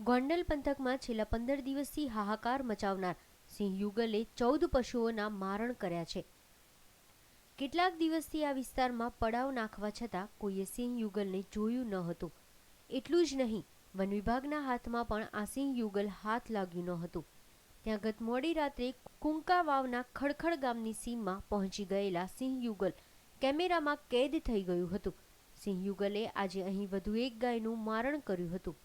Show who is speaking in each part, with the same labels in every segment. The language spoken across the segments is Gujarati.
Speaker 1: ગોંડલ પંથકમાં છેલ્લા 15 દિવસથી હાહાકાર મચાવનાર સિંહ યુગલે 14 પશુઓના મારણ કર્યા છે। કેટલાક દિવસથી આ વિસ્તારમાં પડાવ નાખવા છતાં કોઈએ સિંહ યુગલને જોયું ન હતું। એટલું જ નહીં, વન વિભાગના હાથમાં પણ આ સિંહ યુગલ હાથ લાગ્યું ન હતું। ત્યાં ગત મોડી રાત્રે કુંકા વાવના ખડખડ ગામની સીમમાં પહોંચી ગયેલા સિંહ યુગલ કેમેરામાં કેદ થઈ ગયું હતું। સિંહ યુગલે આજે અહીં વધુ એક ગાયનું મારણ કર્યું હતું।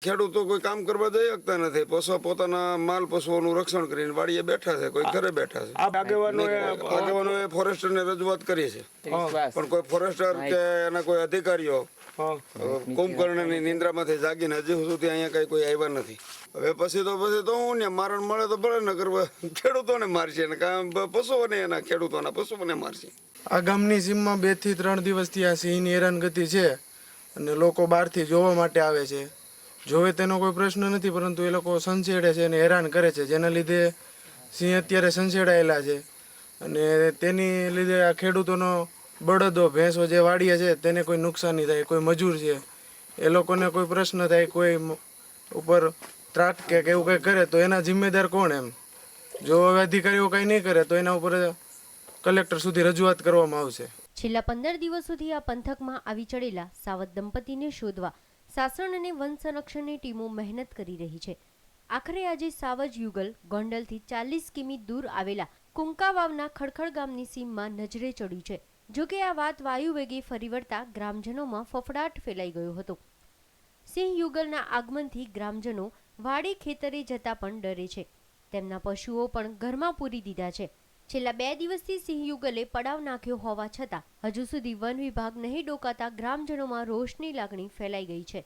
Speaker 2: ખેડૂતો કોઈ કામ કરવા જઈ શકતા નથી, પોતાના માલ પશુઓનું રક્ષણ કરીને વાડીએ બેઠા છે, કોઈ ઘરે બેઠા છે। આગેવાનોએ ફોરેસ્ટરને રજૂઆત કરી છે, પણ કોઈ ફોરેસ્ટર કે એના કોઈ અધિકારીઓ કુંભકર્ણની નિંદ્રામાંથી જાગીને હજી સુધી અહીંયા કોઈ આવ્યા નથી। હવે પછી તો હું ને મારણ મળે તો ભલે, ન કરવા ખેડૂતોને મારશે ને પશુઓને, એના ખેડૂતોના પશુઓને મારશે।
Speaker 3: આ ગામની સીમમાં 2 થી 3 દિવસથી આ સિંહની હેરાનગતિ છે અને લોકો બહારથી જોવા માટે આવે છે। જોવે તેનો કોઈ પ્રશ્ન નથી, પરંતુ એ લોકો સંસેડે છે અને હેરાન કરે છે, જેના લીધે સિંહ અત્યારે સંસેડાયેલા છે અને તેની લીધે આ ખેડૂતોનો બળદો ભેંસો જે વાડીએ છે તેને કોઈ નુકસાની થાય, કોઈ મજૂર છે એ લોકોને કોઈ પ્રશ્ન થાય, કોઈ ઉપર ત્રાટકે કે એવું કંઈ કરે તો એના જિમ્મેદાર કોણ? એમ જો અધિકારીઓ કંઈ નહીં કરે તો એના ઉપર કલેક્ટર સુધી રજૂઆત કરવામાં આવશે।
Speaker 1: છેલ્લા 15 દિવસોથી આ પંથકમાં આવી ચડેલા સાવધ દંપતીને શોધવા શાસન અને વન સંરક્ષણની ટીમો મહેનત કરી રહી છે। આખરે આજે સાવજ યુગલ ગોંડલથી 40 કિમી દૂર આવેલા કુંકા વાવના ખડખડ ગામની સીમમાં નજરે ચડ્યું છે। જો કે આ વાત વાયુ વેગે ફરી વળતા ગ્રામજનોમાં ફફડાટ ફેલાઈ ગયો હતો। સિંહ યુગલના આગમનથી ગ્રામજનો વાડી ખેતરે જતા પણ ડરે છે। તેમના પશુઓ પણ ઘરમાં પૂરી દીધા છે। છેલ્લા 2 દિવસથી સિંહ યુગલે પડાવ નાખ્યો હોવા છતાં હજુ સુધી વન વિભાગ નહીં ડોકાતા ગ્રામજનોમાં રોષની લાગણી ફેલાઈ ગઈ છે।